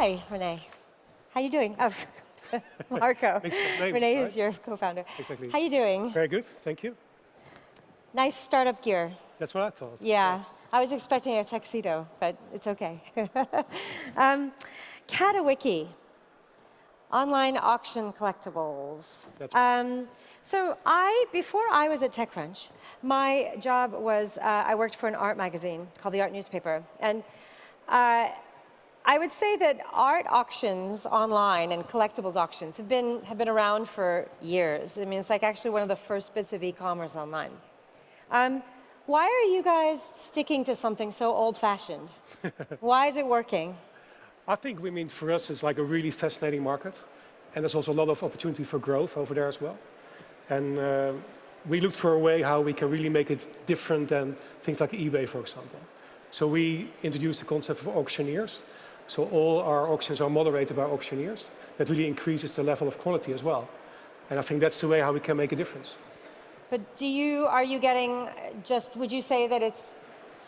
Hi, Renee. How you doing? Oh, Marco. Renee is your co-founder. Exactly. How you doing? Very good, thank you. Nice startup gear. That's what I thought. Yeah. Yes. I was expecting a tuxedo, but it's okay. Catawiki, online auction collectibles. That's So before I was at TechCrunch, my job was, I worked for an art magazine called the Art Newspaper. And I would say that art auctions online and collectibles auctions have been around for years. I mean, it's like actually one of the first bits of e-commerce online. Why are you guys sticking to something so old-fashioned? Why is it working? I think, for us, it's like a really fascinating market. And there's also a lot of opportunity for growth over there as well. And we looked for a way how we can really make it different than things like eBay, for example. So we introduced the concept of auctioneers. So all our auctions are moderated by auctioneers. That really increases the level of quality as well. And I think that's the way how we can make a difference. But are you getting would you say that it's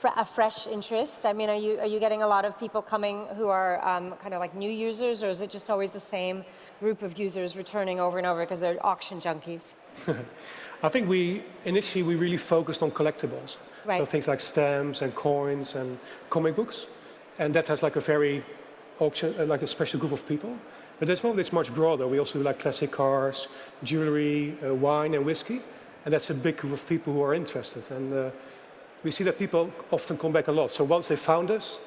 a fresh interest? I mean, are you getting a lot of people coming who are kind of like new users, or is it just always the same group of users returning over and over because they're auction junkies? I think initially we really focused on collectibles. Right. So things like stamps and coins and comic books. And that has like a very like a special group of people. But this moment it's much broader. We also do like classic cars, jewelry, wine and whiskey. And that's a big group of people who are interested. And we see that people often come back a lot. So once they found us,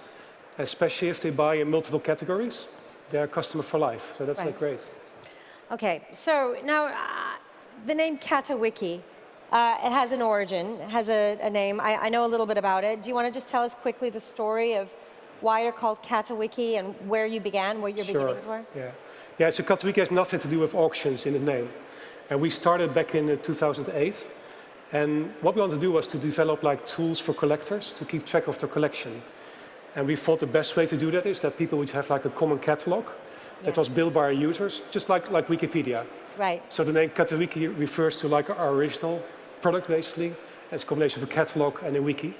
especially if they buy in multiple categories, they're a customer for life. So that's like great. Okay, so now the name Catawiki, it has an origin, it has a name. I know a little bit about it. Do you want to just tell us quickly the story of why you're called Catawiki and where you began, what your beginnings were? Yeah, so Catawiki has nothing to do with auctions in the name. And we started back in 2008. And what we wanted to do was to develop like tools for collectors to keep track of their collection. And we thought the best way to do that is that people would have like a common catalog that was built by our users, just like Wikipedia. Right. So the name Catawiki refers to like our original product basically. It's a combination of a catalog and a wiki.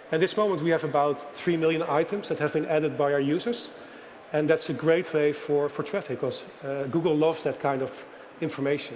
At this moment we have about 3 million items that have been added by our users. And that's a great way for traffic because Google loves that kind of information.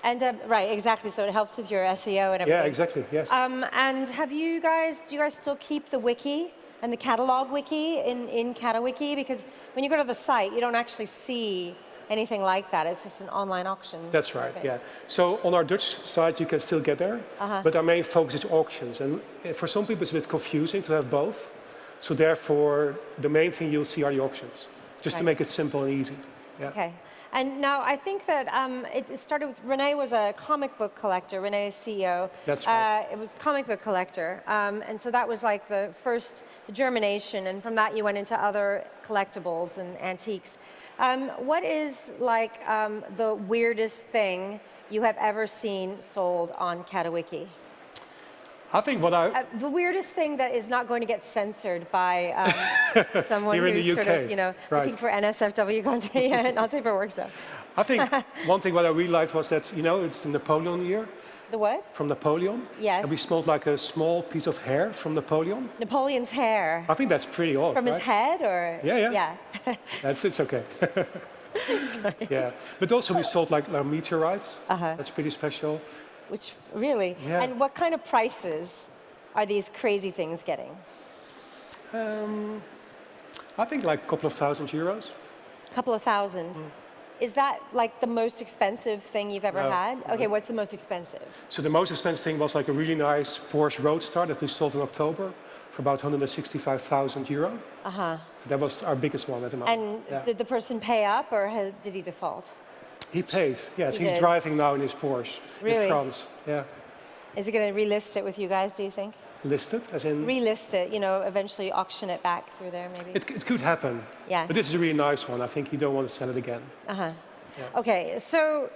And right, exactly. So it helps with your SEO and everything. Yeah, exactly. Yes. And do you guys still keep the wiki and the catalog wiki in Catawiki? Because when you go to the site, you don't actually see anything like that. It's just an online auction. That's right. Yeah. So on our Dutch site, you can still get there, but our main focus is auctions. And for some people, it's a bit confusing to have both. So therefore, the main thing you'll see are the auctions, just to make it simple and easy. Yeah. Okay. And now I think that it started with, Renee was a comic book collector, Renee is CEO. That's right. It was a comic book collector. And so that was like the germination, and from that you went into other collectibles and antiques. What is like the weirdest thing you have ever seen sold on Catawiki? I think the weirdest thing that is not going to get censored by someone who's sort of, looking for NSFW content, not safe for work stuff. I think one thing what I really liked was that, it's the Napoleon year. The what? From Napoleon. Yes. And we smelled like a small piece of hair from Napoleon. Napoleon's hair. I think that's pretty odd, From his head, or? Yeah. It's okay. Yeah. But also we sold like meteorites. That's pretty special. Which, really? Yeah. And what kind of prices are these crazy things getting? I think like a couple of €1,000. A couple of thousand? Is that like the most expensive thing you've ever had? Okay, what's the most expensive? So the most expensive thing was like a really nice Porsche Roadster that we sold in October for about €165,000. That was our biggest one at the moment. And did the person pay up, or did he default? He paid, yes. He's driving now in his Porsche in France. Yeah. Is he going to relist it with you guys, do you think? List it, as in? Relist it, eventually auction it back through there, maybe? It could happen. Yeah. But this is a really nice one. I think you don't want to sell it again. Okay, so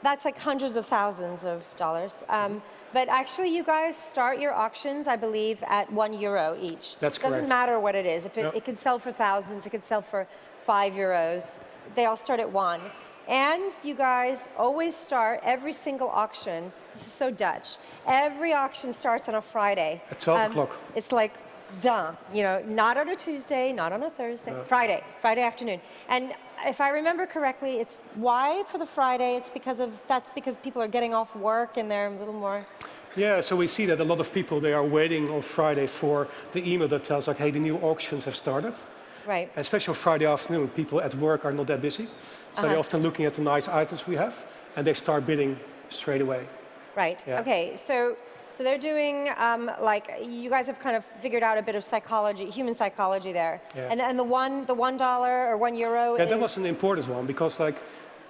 that's like hundreds of thousands of dollars. But actually, you guys start your auctions, I believe, at €1 each. That's correct. Doesn't matter what it is. If it could sell for thousands, it could sell for €5. They all start at 1. And you guys always start every single auction. This is so Dutch. Every auction starts on a Friday. At 12 o'clock. It's like done. Not on a Tuesday, not on a Thursday, Friday afternoon. And if I remember correctly, it's why for the Friday, that's because people are getting off work and they're a little more... Yeah, so we see that a lot of people, they are waiting on Friday for the email that tells like, hey, the new auctions have started. Right. Especially on Friday afternoon, people at work are not that busy. So they're often looking at the nice items we have and they start bidding straight away. Right, okay, so they're doing, you guys have kind of figured out a bit of psychology, human psychology there. Yeah. And the $1 or €1 Yeah, that was an important one because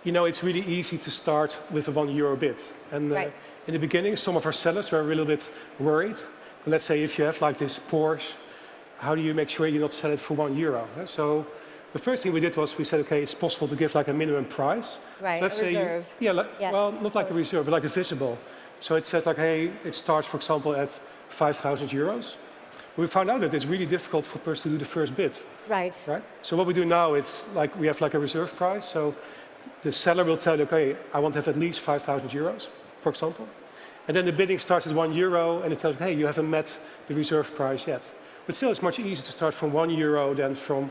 it's really easy to start with a €1 bid. And in the beginning, some of our sellers were a little bit worried. Let's say if you have like this Porsche, how do you make sure you not sell it for €1? So the first thing we did was we said, okay, it's possible to give like a minimum price. Right, Let's a reserve. Well, not like a reserve, but like a visible. So it says like, hey, it starts, for example, at €5,000. We found out that it's really difficult for a person to do the first bid. Right. So what we do now, it's like we have like a reserve price. So the seller will tell you, okay, I want to have at least €5,000, for example. And then the bidding starts at €1 and it tells you, hey, you haven't met the reserve price yet. But still, it's much easier to start from €1 than from...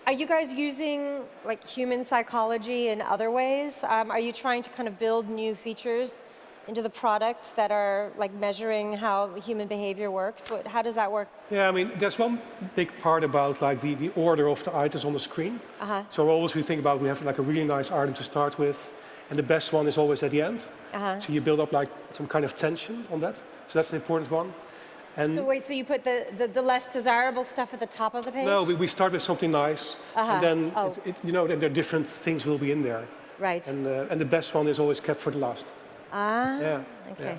Are you guys using like human psychology in other ways? Are you trying to kind of build new features into the product that are like measuring how human behavior works? How does that work? Yeah, I mean, there's one big part about like the order of the items on the screen. So always we think about we have like a really nice item to start with, and the best one is always at the end. So you build up like some kind of tension on that. So that's an important one. And so wait, so you put the less desirable stuff at the top of the page? No, we start with something nice, and then then there are different things will be in there. Right. And the best one is always kept for the last. Okay. Yeah.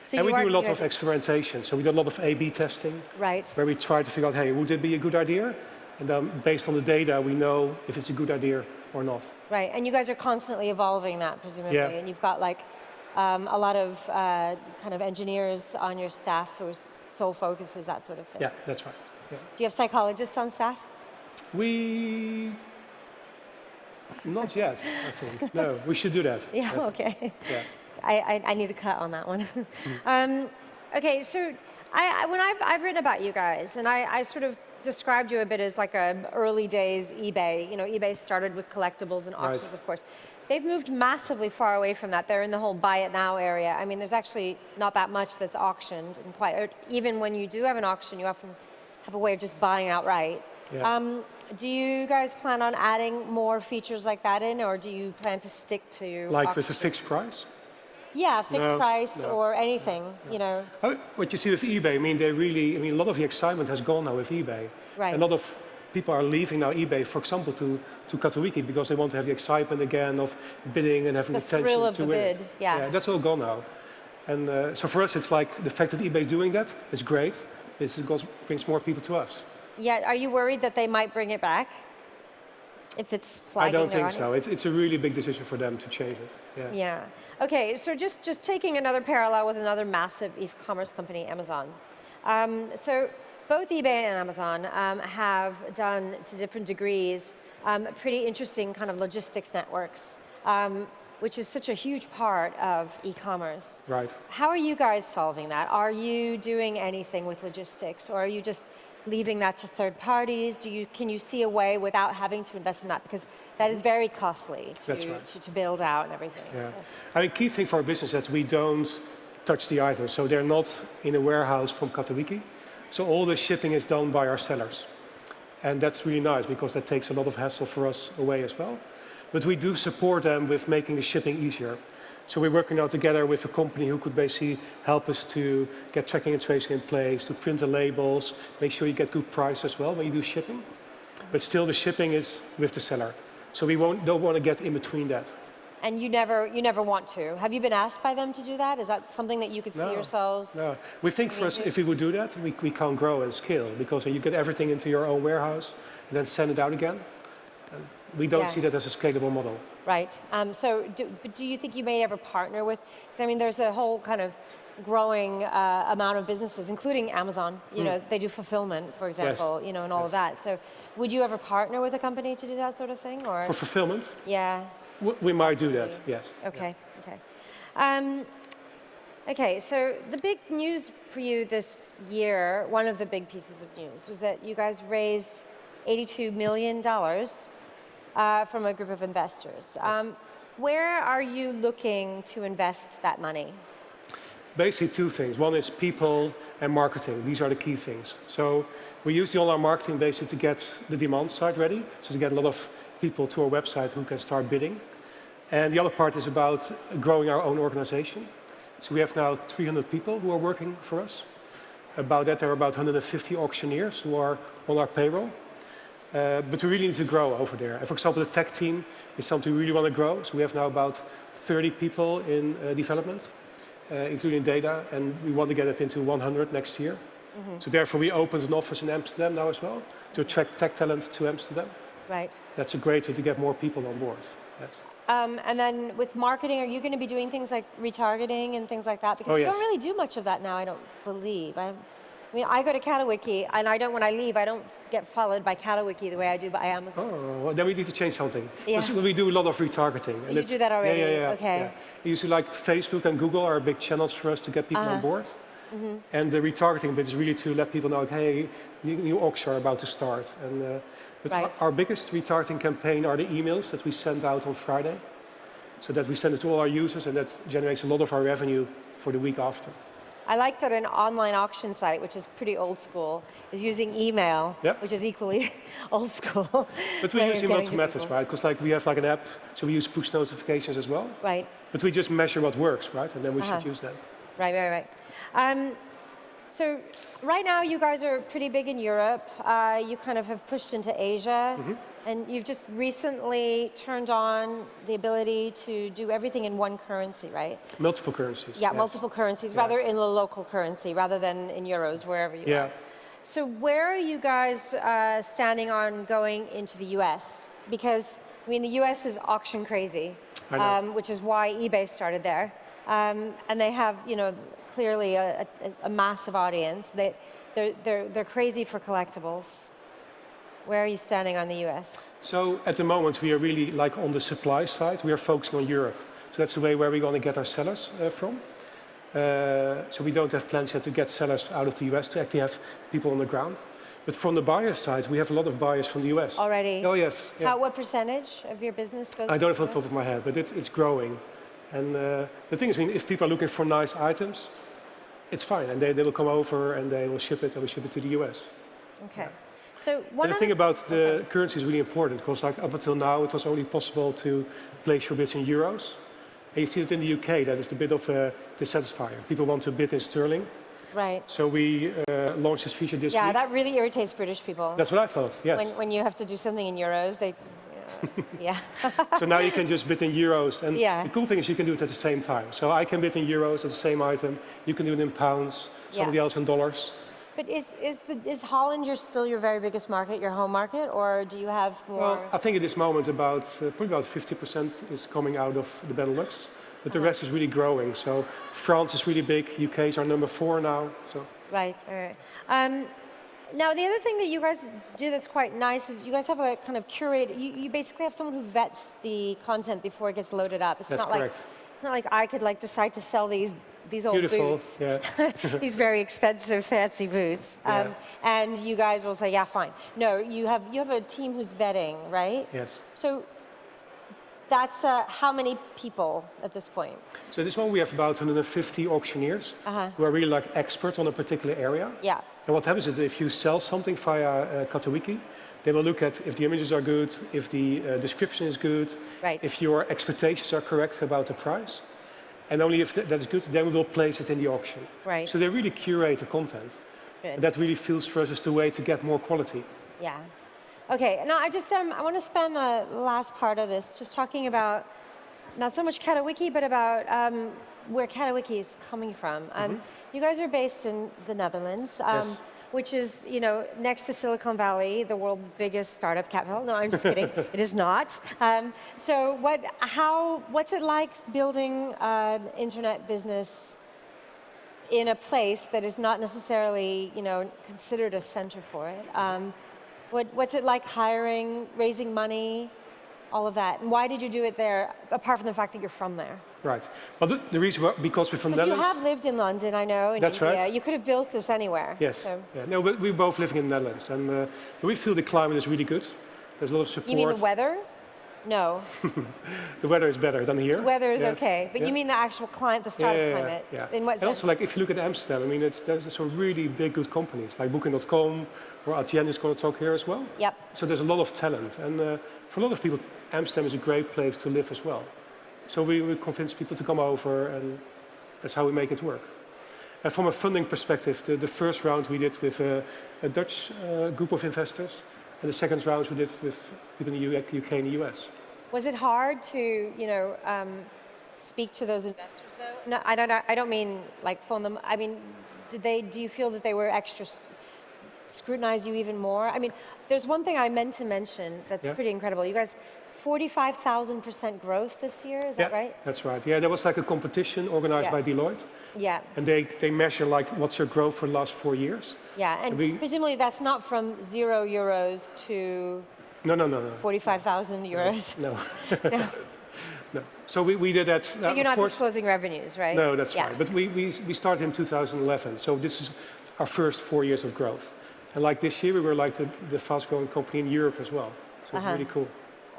So and we do a lot of experimentation. So we do a lot of A/B testing. Right. Where we try to figure out, hey, would it be a good idea? And then based on the data, we know if it's a good idea or not. Right. And you guys are constantly evolving that, presumably. Yeah. And you've got like a lot of kind of engineers on your staff whose sole focus is that sort of thing. Yeah, that's right. Yeah. Do you have psychologists on staff? Not yet, I think. No, we should do that. Yeah, okay. Yeah. I need a cut on that one. Okay, so when I've written about you guys, and I sort of described you a bit as like a early days eBay. eBay started with collectibles and auctions, of course. They've moved massively far away from that. They're in the whole buy it now area. I mean, there's actually not that much that's auctioned, and even when you do have an auction, you often have a way of just buying outright. Yeah. Do you guys plan on adding more features like that in, or do you plan to stick to like with a fixed price? Yeah, fixed price or anything, What you see with eBay, a lot of the excitement has gone now with eBay. Right. A lot of people are leaving now eBay, for example, to Catawiki because they want to have the excitement again of bidding and having the tension to win it. Yeah, that's all gone now. And so for us, it's like the fact that eBay is doing that is great. It brings more people to us. Yeah, are you worried that they might bring it back? If it's flagging I don't think audience? so. It's a really big decision for them to change it. Yeah. Okay, so just taking another parallel with another massive e-commerce company, Amazon. So both eBay and Amazon have done, to different degrees, pretty interesting kind of logistics networks, which is such a huge part of e-commerce. Right. How are you guys solving that? Are you doing anything with logistics, or are you just leaving that to third parties? Can you see a way without having to invest in that? Because that is very costly to build out and everything. Yeah. So. Key thing for our business is that we don't touch the items. So they're not in a warehouse from Catawiki. So all the shipping is done by our sellers. And that's really nice because that takes a lot of hassle for us away as well. But we do support them with making the shipping easier. So we're working now together with a company who could basically help us to get tracking and tracing in place, to print the labels, make sure you get good price as well when you do shipping. But still the shipping is with the seller. So we don't want to get in between that. And you never want to. Have you been asked by them to do that? Is that something that you could see yourselves? No, we think for us, if we would do that, we can't grow and scale because you get everything into your own warehouse and then send it out again. And we don't see that as a scalable model. Right. But do you think you may ever partner with? I mean, there's a whole kind of growing amount of businesses, including Amazon. You know, they do fulfillment, for example. You know, and all of that. So, would you ever partner with a company to do that sort of thing, or for fulfillment? Yeah. We might do that. Yes. Okay. Okay. Okay. So the big news for you this year, one of the big pieces of news, was that you guys raised $82 million from a group of investors. Where are you looking to invest that money? Basically two things. One is people and marketing. These are the key things. So we use the online marketing basically to get the demand side ready, so to get a lot of people to our website who can start bidding. And the other part is about growing our own organization. So we have now 300 people who are working for us. About that, there are about 150 auctioneers who are on our payroll. But we really need to grow over there. And for example, the tech team is something we really want to grow. So we have now about 30 people in development, including data, and we want to get it into 100 next year. So therefore, we opened an office in Amsterdam now as well to attract tech talent to Amsterdam. Right. That's a great way to get more people on board. Yes. And then with marketing, are you going to be doing things like retargeting and things like that? Because you don't really do much of that now, I don't believe. I mean, I go to Catawiki, and when I leave, I don't get followed by Catawiki the way I do by Amazon. Oh, well, then we need to change something. Yeah. We do a lot of retargeting. And you do that already? Yeah. Okay. Yeah. Usually like Facebook and Google are big channels for us to get people on board. And the retargeting bit is really to let people know, hey, new auction are about to start. And but our biggest retargeting campaign are the emails that we send out on Friday. So that we send it to all our users, and that generates a lot of our revenue for the week after. I like that an online auction site, which is pretty old school, is using email, which is equally old school. But we use email to matters, right? Because we have an app, so we use push notifications as well. Right. But we just measure what works, right? And then we should use that. Right. So right now you guys are pretty big in Europe. You kind of have pushed into Asia. And you've just recently turned on the ability to do everything in one currency, right? Multiple currencies. Yeah, multiple currencies, rather in the local currency, rather than in euros, wherever you are. So where are you guys standing on going into the US? Because, I mean, the US is auction crazy, which is why eBay started there. And they have, clearly a massive audience. They're crazy for collectibles. Where are you standing on the US? So at the moment, we are really on the supply side. We are focusing on Europe. So that's the way where we're going to get our sellers from. So we don't have plans yet to get sellers out of the US to actually have people on the ground. But from the buyer side, we have a lot of buyers from the US. Already? Oh, yes. Yeah. What percentage of your business goes to I don't have the on top of my head, but it's growing. And the thing is, if people are looking for nice items, it's fine. And they will come over and they will ship it, and we ship it to the US. Okay. So the thing about the currency is really important because up until now it was only possible to place your bids in euros. And you see that in the UK, that is a bit of a dissatisfier. People want to bid in sterling. Right. So we launched this feature this week. Yeah, that really irritates British people. That's what I thought, yes. When you have to do something in euros, yeah. So now you can just bid in euros. And the cool thing is you can do it at the same time. So I can bid in euros at the same item. You can do it in pounds, somebody else in dollars. But is Holland still your very biggest market, your home market, or do you have more? Well, I think at this moment probably about 50% is coming out of the Benelux, but the rest is really growing. So France is really big. UK is our number 4 now. So. Right. Now the other thing that you guys do that's quite nice is you guys have a kind of curate. You basically have someone who vets the content before it gets loaded up. That's correct. It's not like I could decide to sell these old boots. Yeah. These very expensive, fancy boots. And you guys will say, yeah, fine. No, you have a team who's vetting, right? Yes. So that's how many people at this point? So at this moment we have about 150 auctioneers who are really expert on a particular area. Yeah. And what happens is if you sell something via Catawiki, they will look at if the images are good, if the description is good, if your expectations are correct about the price. And only if that is good, then we will place it in the auction. Right. So they really curate the content. Good. And that really feels for us as the way to get more quality. Yeah. Okay. Now I want to spend the last part of this just talking about not so much Catawiki, but about where Catawiki is coming from. You guys are based in the Netherlands, Yes. which is, next to Silicon Valley, the world's biggest startup capital. No, I'm just kidding. It is not. So what's it like building an internet business in a place that is not necessarily, considered a center for it? What's it like hiring, raising money, all of that? And why did you do it there, apart from the fact that you're from there? Right. Well, the reason why, because we're from Because you Netherlands. have lived in London, I know, in That's India. right. You could have built this anywhere. Yes. So. Yeah. No, but we're both living in the Netherlands, and we feel the climate is really good. There's a lot of support. You mean the weather? No. The weather is better than here. The weather is Yes. okay, but Yeah. you mean the actual climate, the startup climate? Yeah. In what And sense? also, like, if you look at Amsterdam, I mean, there's some really big, good companies, like Booking.com, or Etienne is going to talk here as well. Yep. So there's a lot of talent, and for a lot of people, Amsterdam is a great place to live as well. So we convince people to come over, and that's how we make it work. And from a funding perspective, the first round we did with a Dutch group of investors, and the second round we did with people in the UK and the US. Was it hard to, speak to those investors though? No, I don't mean like phone them. I mean, do you feel that they were extra scrutinize you even more? I mean, there's one thing I meant to mention that's pretty incredible. You guys, 45,000% growth this year, is that right? That's right. Yeah, there was like a competition organized by Deloitte. Yeah. And they measure like what's your growth for the last 4 years. Yeah, and presumably that's not from €0 to No. 45,000 euros. No. No. No. So we did that. But you're not disclosing revenues, right? No, that's right. But we started in 2011. So this is our first 4 years of growth. And like this year, we were like the fast growing company in Europe as well. So it's really cool.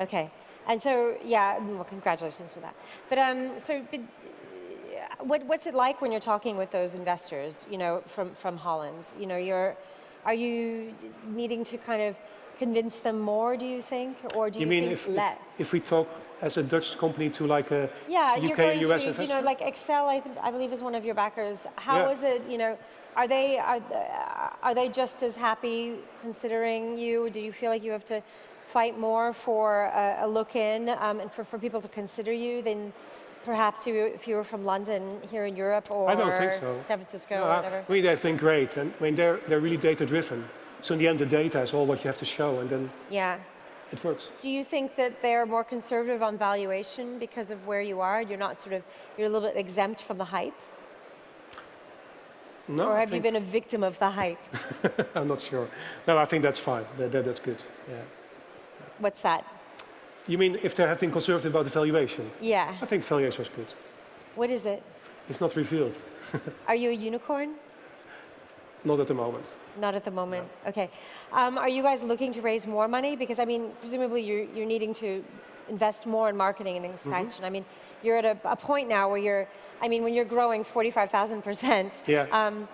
Okay. And so, well, congratulations for that. But what's it like when you're talking with those investors, from Holland? Are you needing to kind of convince them more, do you think? Or do you think if we talk as a Dutch company to like a UK or US investor? Like Excel, I believe is one of your backers. How is it, are they just as happy considering you? Do you feel like you have to fight more for a look in and for people to consider you than perhaps if you were from London here in Europe or I don't think so. San Francisco No, or whatever? I mean, they've been great. And I mean, they're really data driven. So in the end, the data is all what you have to show, and then it works. Do you think that they're more conservative on valuation because of where you are? You're not you're a little bit exempt from the hype? No. Or have you been a victim of the hype? I'm not sure. No, I think that's fine. That's good. Yeah. What's that? You mean if they have been conservative about the valuation? Yeah. I think the valuation was good. What is it? It's not revealed. Are you a unicorn? Not at the moment. Not at the moment. No. Okay. Are you guys looking to raise more money? Because I mean, presumably you're needing to invest more in marketing and expansion. I mean, you're at a point now where when you're growing 45,000%.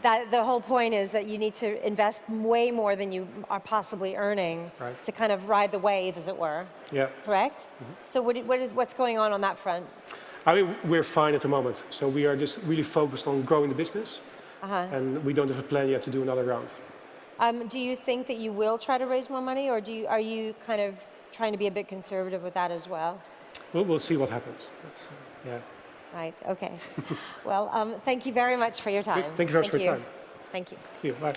That the whole point is that you need to invest way more than you are possibly earning to kind of ride the wave, as it were. Yeah. Correct? So what's going on that front? I mean, we're fine at the moment. So we are just really focused on growing the business. And we don't have a plan yet to do another round. Do you think that you will try to raise more money, or are you kind of trying to be a bit conservative with that as well? We'll see what happens. Right, okay. Well, thank you very much for your time. Thank you very much for your time. Thank you. See you, bye.